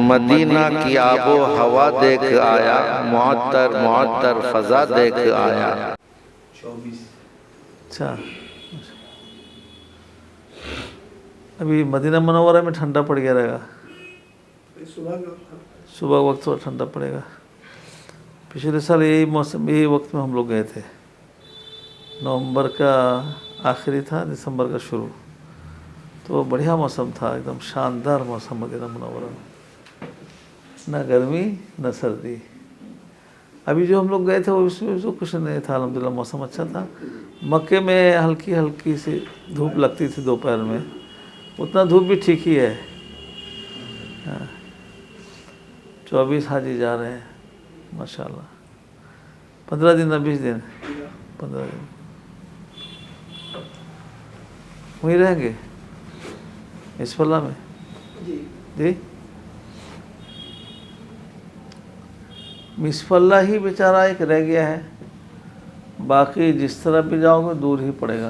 مدینہ کی آب و ہوا دیکھ آیا، معطر معطر فضا دیکھ آیا۔ 24 اچھا، ابھی مدینہ منورہ میں ٹھنڈا پڑ گیا رہے گا، صبح وقت تھوڑا ٹھنڈا پڑے گا۔ پچھلے سال یہی موسم، یہی وقت میں ہم لوگ گئے تھے، نومبر کا آخری تھا، دسمبر کا شروع، تو بڑھیا موسم تھا، ایک دم شاندار موسم مدینہ منورہ میں، نہ گرمی نہ سردی۔ ابھی جو ہم لوگ گئے تھے وہ اس میں تو کچھ نہیں تھا، الحمدللہ موسم اچھا تھا۔ مکے میں ہلکی ہلکی سی دھوپ لگتی تھی دوپہر میں، اتنا دھوپ بھی ٹھیک ہی ہے۔ 24 حاجی جا رہے ہیں ماشاءاللہ، 15 دن یا 20 دن، 15 دن وہیں رہیں گے اس اللہ میں جی۔ مصف اللہ ہی بیچارہ ایک رہ گیا ہے، باقی جس طرح بھی جاؤ گے دور ہی پڑے گا،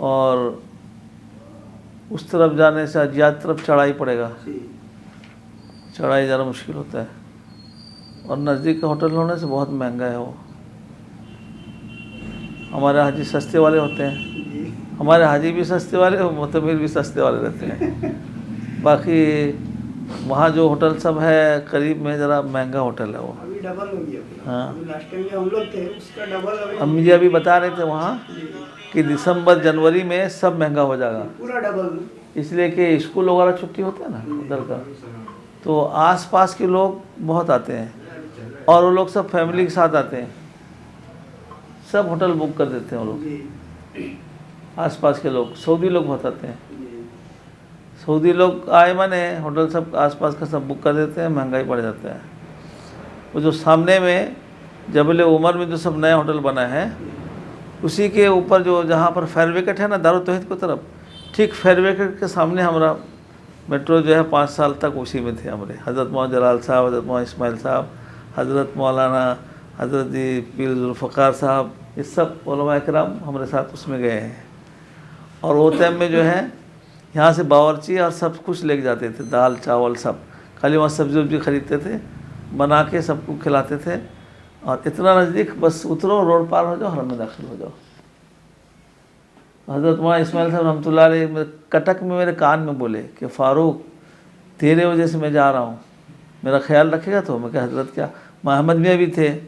اور اس طرف جانے سے اجیاد طرف چڑھائی پڑے گا، چڑھائی ذرا مشکل ہوتا ہے، اور نزدیک کا ہوٹل ہونے سے بہت مہنگا ہے وہ۔ ہمارے حاجی سستے والے ہوتے ہیں، ہمارے حاجی بھی سستے والے اور معتمر بھی سستے والے رہتے ہیں، باقی وہاں جو ہوٹل سب ہے قریب میں ذرا مہنگا ہوٹل ہے وہ، ابھی ڈبل ہو گیا۔ ہاں، لاسٹ ٹائم جو ہم لوگ تھے اس کا ڈبل ابھی امی جی ابھی بتا رہے تھے وہاں کہ دسمبر جنوری میں سب مہنگا ہو جائے گا، پورا ڈبل، اس لیے کہ اسکول وغیرہ چھٹی ہوتا ہے نا ادھر کا، تو آس پاس کے لوگ بہت آتے ہیں، اور وہ لوگ سب فیملی کے ساتھ آتے ہیں، سب ہوٹل بک کر دیتے ہیں وہ لوگ، آس پاس کے لوگ، سعودی لوگ بہت آتے ہیں، سعودی لوگ آئے مانے ہوٹل سب آس پاس کا سب بک کر دیتے ہیں، مہنگائی بڑھ جاتا ہے۔ وہ جو سامنے میں جبل عمر میں جو سب نیا ہوٹل بنا ہے، اسی کے اوپر جو جہاں پر فائر وکٹ ہے نا دارالتوحید کی طرف، ٹھیک فائر وکٹ کے سامنے ہمارا میٹرو جو ہے 5 سال تک اسی میں تھے ہمارے، حضرت مولانا جلال صاحب، حضرت مولانا اسماعیل صاحب، حضرت مولانا حضرت پیر ذوالفقار صاحب، یہ سب علماء اکرام ہمارے ساتھ اس میں گئے ہیں، اور وہ ٹائم میں جو ہے یہاں سے باورچی اور سب کچھ لے کے جاتے تھے، دال چاول سب، خالی وہاں سبزی وبزی خریدتے تھے، بنا کے سب کو کھلاتے تھے، اور اتنا نزدیک، بس اترو روڈ پار ہو جاؤ حرم میں داخل ہو جاؤ۔ حضرت مولانا اسماعیل صاحب رحمۃ اللہ علیہ کٹک میں میرے کان میں بولے کہ فاروق تیرے وجہ سے میں جا رہا ہوں، میرا خیال رکھے گا تو؟ میں کہ حضرت کیا؟ محمد میاں بھی تھے،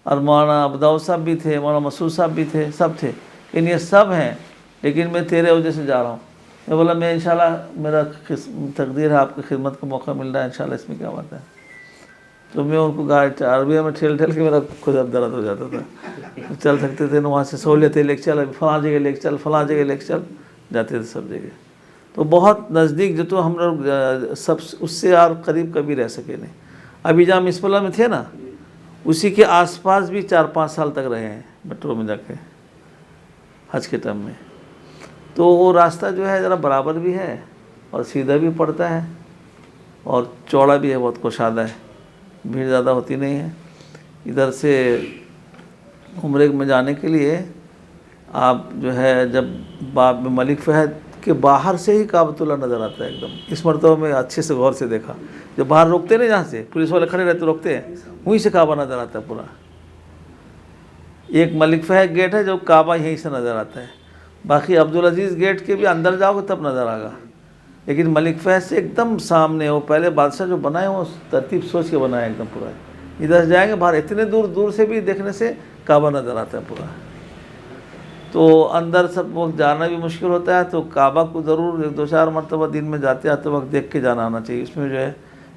اور مولانا ابوداؤد صاحب بھی تھے، مولانا مسعود صاحب بھی تھے، سب تھے، لیکن یہ سب ہیں، لیکن میں تیرے وجہ سے جا رہا ہوں۔ میں بولا میں انشاءاللہ میرا تقدیر ہے، آپ کی خدمت کا موقع مل رہا ہے انشاءاللہ، اس میں کیا بات ہے۔ تو میں ان کو عربیہ میں ٹھیل ٹھیل کے میرا خود اب درد ہو جاتا تھا، چل سکتے تھے نا، وہاں سے سہولیتیں لے کے چل، فلاں جگہ لے کے چل، فلاں جگہ لے کے چل، جاتے تھے سب جگہ، تو بہت نزدیک جو تو ہم لوگ سب اس سے اور قریب کبھی رہ سکے نہیں۔ ابھی جہاں مصف اللہ میں تھے نا، اسی کے آس پاس بھی 4-5 سال تک رہے ہیں میٹرو میں جا کے حج کے ٹائم میں، تو وہ راستہ جو ہے ذرا برابر بھی ہے اور سیدھا بھی پڑتا ہے اور چوڑا بھی ہے، بہت کشادہ ہے، بھیڑ زیادہ ہوتی نہیں ہے۔ ادھر سے عمرے میں جانے کے لیے آپ جو ہے جب باب میں ملک فہد کے باہر سے ہی کعبۃ اللہ نظر آتا ہے ایک دم، اس مرتبہ میں اچھے سے غور سے دیکھا، جب باہر روکتے نہیں، جہاں سے پولیس والے کھڑے رہتے روکتے ہیں، وہیں سے کعبہ نظر آتا ہے پورا۔ ایک ملک فہد گیٹ ہے جو کعبہ یہیں سے نظر آتا ہے، باقی عبدالعزیز گیٹ کے بھی اندر جاؤ گے تب نظر آگا، لیکن ملک فہد سے ایک دم سامنے، وہ پہلے بادشاہ جو بنائے وہ ترتیب سوچ کے بنائے ایک دم پورا، ادھر جائیں گے باہر اتنے دور دور سے بھی دیکھنے سے کعبہ نظر آتا ہے پورا، تو اندر سب وقت جانا بھی مشکل ہوتا ہے، تو کعبہ کو ضرور 1-2-4 مرتبہ دن میں جاتے آتے وقت دیکھ کے جانا آنا چاہیے، اس میں جو ہے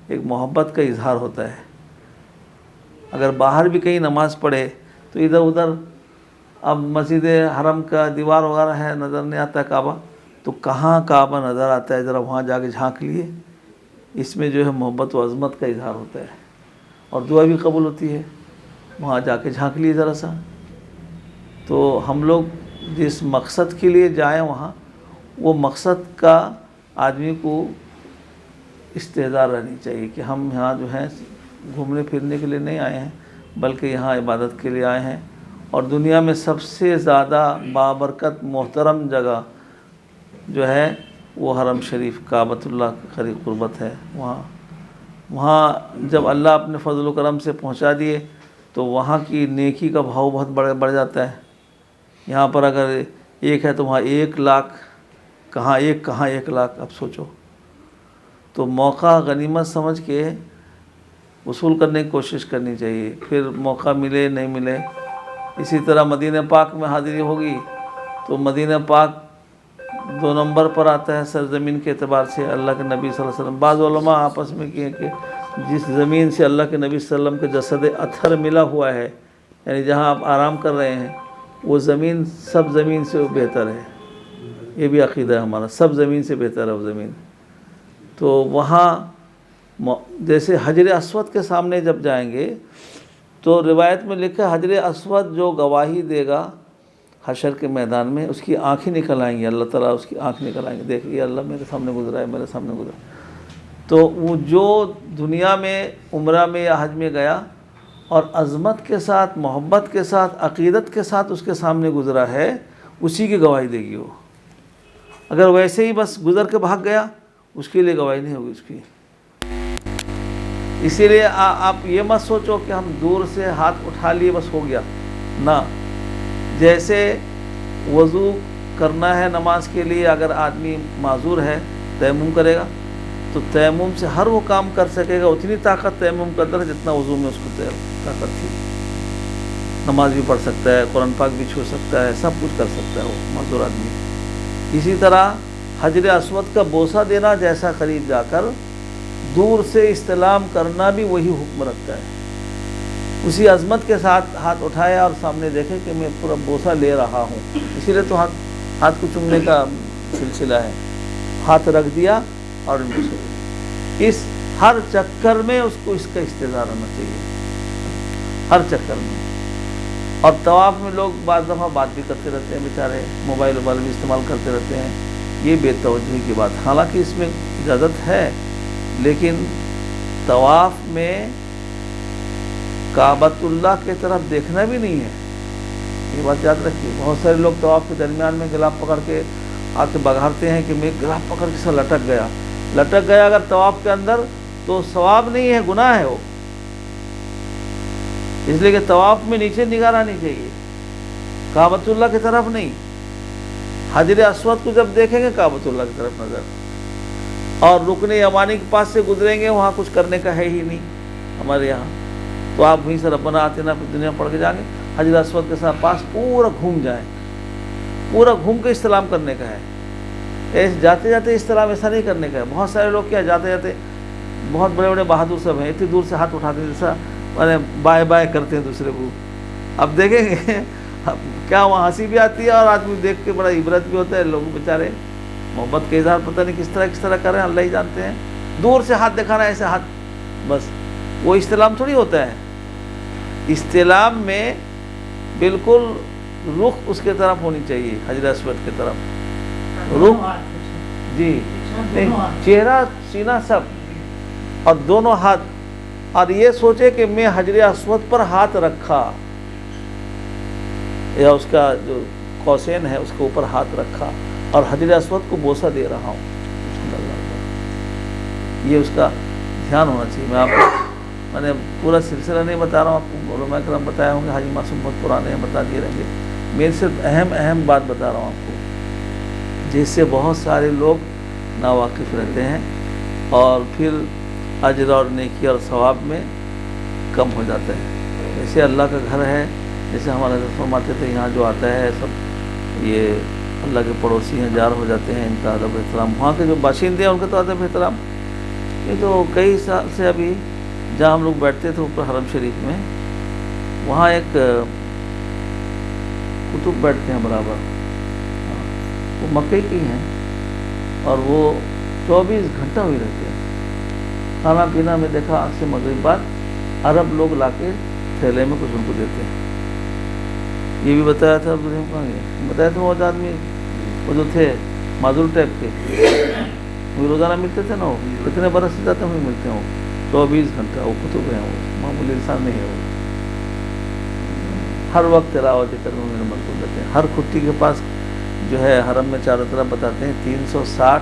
ایک محبت کا اظہار ہوتا ہے۔ اگر باہر بھی کہیں نماز پڑھے تو ادھر ادھر، اب مسجد حرم کا دیوار وغیرہ ہے، نظر نہیں آتا ہے کعبہ، تو کہاں کعبہ نظر آتا ہے، ذرا وہاں جا کے جھانک لیے، اس میں جو ہے محبت و عظمت کا اظہار ہوتا ہے، اور دعا بھی قبول ہوتی ہے، وہاں جا کے جھانک لیے ذرا سا۔ تو ہم لوگ جس مقصد کے لیے جائیں وہاں، وہ مقصد کا آدمی کو استحضار رہنی چاہیے کہ ہم یہاں جو ہیں گھومنے پھرنے کے لیے نہیں آئے ہیں، بلکہ یہاں عبادت کے لیے آئے ہیں، اور دنیا میں سب سے زیادہ بابرکت محترم جگہ جو ہے وہ حرم شریف کعبۃ اللہ کے قریب قربت ہے، وہاں جب اللہ اپنے فضل و کرم سے پہنچا دیے تو وہاں کی نیکی کا بھاؤ بہت بڑھ جاتا ہے۔ یہاں پر اگر ایک ہے تو وہاں 1,00,000، کہاں 1,00,000، اب سوچو۔ تو موقع غنیمت سمجھ کے وصول کرنے کی کوشش کرنی چاہیے، پھر موقع ملے نہیں ملے۔ اسی طرح مدینہ پاک میں حاضری ہوگی تو مدینہ پاک 2 نمبر پر آتا ہے سرزمین کے اعتبار سے اللہ کے نبی صلی اللہ علیہ وسلم۔ بعض علماء آپس میں کہیں کہ جس زمین سے اللہ کے نبی صلی اللہ علیہ وسلم کے جسد اطہر ملا ہوا ہے، یعنی جہاں آپ آرام کر رہے ہیں، وہ زمین سب زمین سے بہتر ہے۔ یہ بھی عقیدہ ہے ہمارا، سب زمین سے بہتر ہے وہ زمین۔ تو وہاں جیسے حجر اسود کے سامنے جب جائیں گے تو روایت میں لکھا ہے حجر اسود جو گواہی دے گا حشر کے میدان میں، اس کی آنکھیں نکل آئیں گی، اللہ تعالیٰ اس کی آنکھ نکل آئیں گے، دیکھیے اللہ میرے سامنے گزرا ہے، میرے سامنے گزرا ہے۔ تو وہ جو دنیا میں عمرہ میں یا حج میں گیا اور عظمت کے ساتھ، محبت کے ساتھ، عقیدت کے ساتھ اس کے سامنے گزرا ہے، اسی کی گواہی دے گی وہ۔ اگر ویسے ہی بس گزر کے بھاگ گیا، اس کے لیے گواہی نہیں ہوگی اس کی۔ اسی لیے آپ یہ مت سوچو کہ ہم دور سے ہاتھ اٹھا لیے بس ہو گیا، نہ۔ جیسے وضو کرنا ہے نماز کے لیے، اگر آدمی معذور ہے تیمم کرے گا تو تیمم سے ہر وہ کام کر سکے گا، اتنی طاقت تیمم کا اندر ہے جتنا وضو میں اس کو طاقت تھی۔ نماز بھی پڑھ سکتا ہے، قرآن پاک بھی چھو سکتا ہے، سب کچھ کر سکتا ہے وہ معذور آدمی۔ اسی طرح حجر اسود کا بوسہ دینا جیسا قریب جا کر دور سے استلام کرنا بھی وہی حکم رکھتا ہے۔ اسی عظمت کے ساتھ ہاتھ اٹھایا اور سامنے دیکھے کہ میں پورا بوسہ لے رہا ہوں، اسی لیے تو ہاتھ کو چومنے کا سلسلہ ہے۔ ہاتھ رکھ دیا اور اس ہر چکر میں اس کو اس کا استظہار ہونا چاہیے، ہر چکر میں۔ اور طواف میں لوگ بعض دفعہ بات بھی کرتے رہتے ہیں بیچارے، موبائل بھی استعمال کرتے رہتے ہیں، یہ بے توجہی کی بات۔ حالانکہ اس میں اجازت ہے، لیکن طواف میں کعبۃ اللہ کے طرف دیکھنا بھی نہیں ہے، یہ بات یاد رکھیے۔ بہت سارے لوگ طواف کے درمیان میں گلاف پکڑ کے آ کے بگھارتے ہیں کہ میں گلاف پکڑ کے سا لٹک گیا اگر طواف کے اندر تو ثواب نہیں ہے، گناہ ہے وہ۔ اس لیے کہ طواف میں نیچے نگاہ رہنی چاہیے، کعبۃ اللہ کی طرف نہیں۔ حجر اسود کو جب دیکھیں گے کعبۃ اللہ کی طرف نظر، اور رکن یمانی کے پاس سے گزریں گے، وہاں کچھ کرنے کا ہے ہی نہیں ہمارے یہاں، تو آپ وہیں سے ربنا آتنا فی الدنیا پڑھ کے جائیں گے، حجر اسود کے ساتھ پاس پورا گھوم جائیں، پورا گھوم کے استلام کرنے کا ہے۔ ایسے جاتے جاتے استلام ایسا نہیں کرنے کا ہے۔ بہت سارے لوگ کیا جاتے جاتے بہت بڑے بڑے بہادر سب ہیں، اتنی دور سے ہاتھ اٹھاتے ہیں جیسا مانے بائے بائے کرتے ہیں دوسرے کو۔ اب دیکھیں گے کیا وہاں ہنسی بھی آتی ہے اور آدمی دیکھ کے بڑا عبرت بھی ہوتا ہے۔ لوگ بیچارے محبت کا اظہار پتہ نہیں کس طرح کر رہے ہیں، اللہ ہی جانتے ہیں۔ دور سے ہاتھ دکھانا ایسے ہاتھ، بس وہ استلام تھوڑی ہوتا ہے۔ استلام میں بالکل رخ اس کے طرف ہونی چاہیے، حجر اسود کی طرف رخ، جی نہیں، چہرہ سینہ سب، اور دونوں ہاتھ، اور یہ سوچے کہ میں حجر اسود پر ہاتھ رکھا، یا اس کا جو قوسین ہے اس کے اوپر ہاتھ رکھا اور حجر اسود کو بوسہ دے رہا ہوں، یہ اس کا دھیان ہونا چاہیے۔ میں نے پورا سلسلہ نہیں بتا رہا ہوں آپ کو، علماء کرام بتایا ہوں گے، حاجی معصوم بہت پرانے ہیں، بتا دیے رہیں گے، میں صرف اہم بات بتا رہا ہوں آپ کو، جس سے بہت سارے لوگ ناواقف رہتے ہیں اور پھر اجر اور نیکی اور ثواب میں کم ہو جاتا ہے۔ جیسے اللہ کا گھر ہے، جیسے ہمارے حضرت فرماتے تھے یہاں جو آتا ہے سب یہ اللہ کے پڑوسی ہیں، جار ہو جاتے ہیں، ان کا ادب احترام، وہاں کے جو باشندے ہیں ان کا تو ادب احترام۔ یہ تو کئی سال سے ابھی جہاں ہم لوگ بیٹھتے تھے اوپر حرم شریف میں، وہاں ایک کتب بیٹھتے ہیں برابر، وہ مکے کی ہیں اور وہ 24 گھنٹہ ہوئی رہتے ہیں۔ کھانا پینا میں دیکھا آج سے مغرب بعد عرب لوگ لا کے تھیلے میں کچھ ان کو دیتے ہیں۔ یہ بھی بتایا تھا، بتایا تھا وہ آدمی وہ جو تھے معذور ٹائپ کے، وہ روزانہ ملتے تھے نا، وہ کتنے برس سے جاتے ہوئے ملتے ہیں، وہ 24 گھنٹہ وہ کتب ہیں، وہ معمولی انسان نہیں ہے، وہ ہر وقت تلاوت کرنے میں مشغول رہتے ہیں۔ ہر کھٹی کے پاس جو ہے حرم میں چاروں طرف بتاتے ہیں 360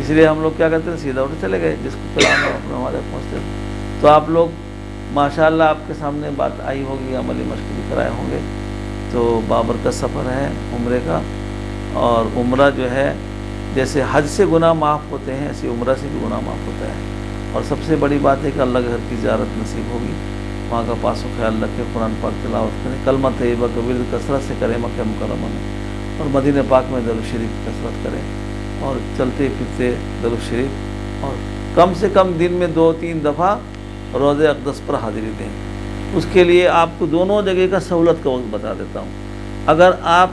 اس لیے ہم لوگ کیا کرتے ہیں سیدھا اٹھ چلے گئے، جس کو پلانا اپنا ہمارے پہنچتے. تو آپ لوگ ماشاءاللہ آپ کے سامنے بات آئی ہوگی، عملی مشق بھی کرائے ہوں گے. تو بابرکت سفر ہے عمرے کا، اور عمرہ جو ہے جیسے حج سے گناہ معاف ہوتے ہیں ایسے عمرہ سے بھی گناہ معاف ہوتا ہے. اور سب سے بڑی بات ہے کہ اللہ کے گھر کی زیارت نصیب ہوگی، وہاں کا پاس و خیال رکھے، قرآن پاک تلاوت کریں، کلمہ طیبہ کا ورد کثرت سے کریں مکہ مکرمہ میں، اور مدینہ پاک میں درود شریف کی کثرت کریں، اور چلتے پھرتے درود شریف، اور کم سے کم دن میں 2-3 دفعہ روضہ اقدس پر حاضری دیں. اس کے لیے آپ کو دونوں جگہ کا سہولت کا وقت بتا دیتا ہوں. اگر آپ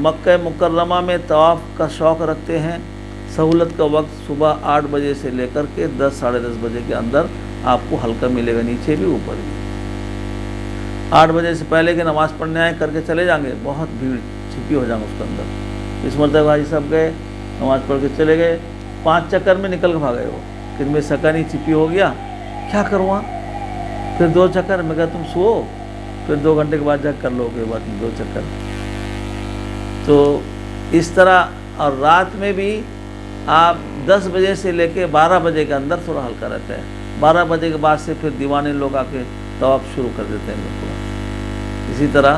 مکہ مکرمہ میں طواف کا شوق رکھتے ہیں، سہولت کا وقت صبح 8 بجے سے لے کر کے 10 ساڑھے 10 بجے کے اندر آپ کو ہلکا ملے گا، نیچے بھی اوپر بھی. 8 بجے سے پہلے کہ نماز پڑھنے آئے کر کے چلے جائیں گے، بہت بھیڑ چھپی ہو جائیں گے اس کے اندر. اس مرتبہ حاجی صاحب گئے، نماز پڑھ کے چلے گئے، 5 چکر میں نکل کے بھاگے وہ کہ میں سکانی چھپی ہو گیا، کیا کروں؟ پھر 2 چکر. میں کہا تم سو، پھر 2 گھنٹے کے بعد جا کر لو، کے بعد 2 چکر. تو اس طرح. اور رات میں بھی آپ 10 بجے سے لے کے 12 بجے کے اندر تھوڑا ہلکا رہتا ہے. 12 بجے کے بعد سے پھر دیوانے لوگ آ کے طواف شروع کر دیتے ہیں لوگ. اسی طرح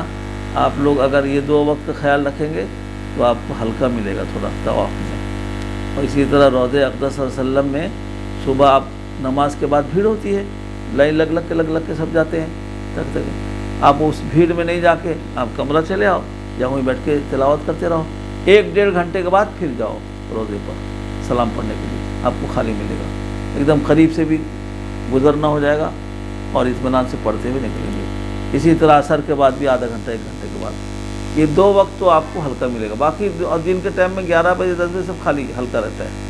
آپ لوگ اگر یہ 2 وقت کا خیال رکھیں گے تو آپ کو ہلکا ملے گا تھوڑا طواف میں. اور اسی طرح روضہ اقدس صلی اللہ علیہ وسلم میں صبح آپ نماز کے بعد بھیڑ ہوتی ہے، لائن لگ کے سب جاتے ہیں تک. آپ اس بھیڑ میں نہیں جا کے آپ کمرہ چلے آؤ یا وہیں بیٹھ کے تلاوت کرتے رہو. 1-1.5 گھنٹے کے بعد پھر جاؤ روضے پر سلام پڑھنے کے لیے، آپ کو خالی ملے گا. ایک دم قریب سے بھی گزرنا ہو جائے گا اور اطمینان سے پڑھتے ہوئے نکلیں گے. اسی طرح عصر کے بعد بھی آدھا گھنٹہ 1 گھنٹے کے بعد. یہ 2 وقت تو آپ کو ہلکا ملے گا. باقی دن کے ٹائم میں 11 بجے 10 بجے سب خالی ہلکا رہتا ہے.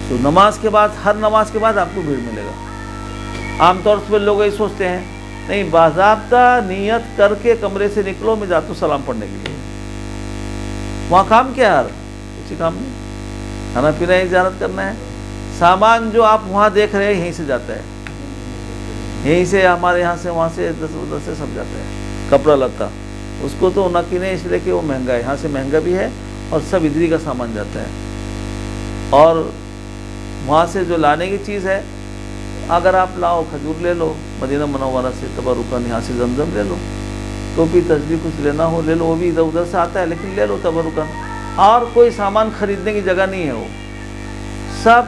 تو نماز کے بعد، ہر نماز کے بعد آپ کو بھیڑ ملے گا. عام طور سے لوگ یہ سوچتے ہیں نہیں، باضابطہ نیت کر کے کمرے سے نکلو، میں جاتا ہوں سلام پڑھنے کے لیے. وہاں کام کیا ہے؟ کسی کام نہیں، کھانا پینا ہی زیارت کرنا ہے. سامان جو آپ وہاں دیکھ رہے ہیں یہیں سے جاتا ہے، یہیں سے ہمارے یہاں سے وہاں سے ادھر سے سب جاتا ہے. کپڑا لتا اس کو تو نقی نہیں، اس لیے کہ وہ مہنگا ہے، یہاں سے مہنگا بھی ہے اور سب ادھری کا سامان جاتا ہے. اور وہاں سے جو لانے کی چیز ہے، اگر آپ لاؤ کھجور لے لو مدینہ منورہ سے تبرکن، یہاں سے زمزم لے لو، ٹوپی تسبیح کچھ لینا ہو لے لو، وہ بھی ادھر ادھر سے آتا ہے لیکن لے لو تبرکن. اور کوئی سامان خریدنے کی جگہ نہیں ہے، وہ سب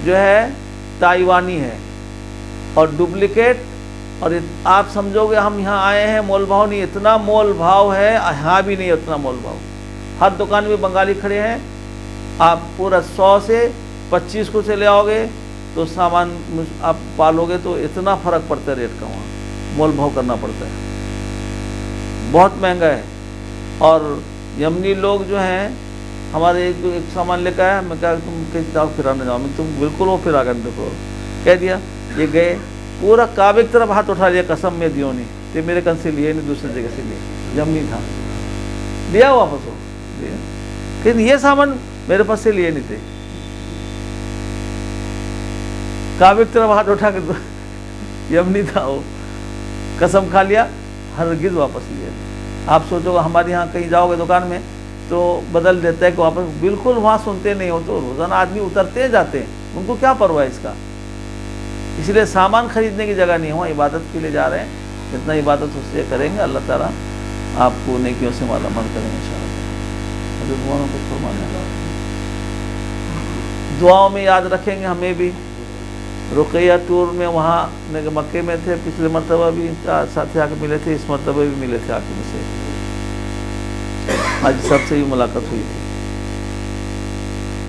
جو ہے تائیوانی ہے اور ڈپلیکیٹ. اور آپ سمجھو گے ہم یہاں آئے ہیں مول بھاؤ نہیں، اتنا مول بھاؤ ہے یہاں بھی نہیں اتنا مول بھاؤ. ہر دکان میں بنگالی کھڑے ہیں. آپ پورا 100 سے 25 کو چلے آؤ گے تو سامان آپ پالو گے تو اتنا فرق پڑتا ہے ریٹ کا، وہاں مول بھاؤ کرنا پڑتا ہے، بہت مہنگا ہے. اور یمنی لوگ جو ہیں ہمارے ایک سامان لے کے آیا، میں کہا تم کہیں جاؤ پھرانے جاؤ، میں تم بالکل وہ پھرا کر دیکھو، کہہ دیا. یہ گئے پورا کعبے کی طرف ہاتھ اٹھا لیا، قسم میں دیو نہیں تو میرے کن سے لیے نہیں، دوسری جگہ سے لیے، یمنی تھا، لیا واپس ہو لیا. کہ یہ سامان میرے پاس سے لیے نہیں تھے. کعبے کی طرف ہاتھ اٹھا کے یمنی تھا وہ، قسم کھا لیا، ہرگز واپس لیا. آپ سوچو گا ہمارے یہاں کہیں جاؤ گے دکان میں تو بدل دیتا ہے کہ واپس، بالکل وہاں سنتے نہیں ہو. تو روزانہ آدمی اترتے جاتے ہیں، ان کو کیا پرواہ ہے اس کا. اس لیے سامان خریدنے کی جگہ نہیں، وہاں عبادت کے لیے جا رہے ہیں. جتنا عبادت اس سے کریں گے اللہ تعالیٰ آپ کو نیکیوں سے مالا مال کریں گے انشاءاللہ. کچھ فرمانا دعاؤں میں یاد رکھیں گے ہمیں بھی. رقیہ ٹور میں وہاں مکے میں تھے، پچھلے مرتبہ بھی ساتھی آ کے ملے تھے، اس مرتبہ بھی ملے تھے آ کے مجھ سے. آج سب سے بھی ملاقات ہوئی تھی.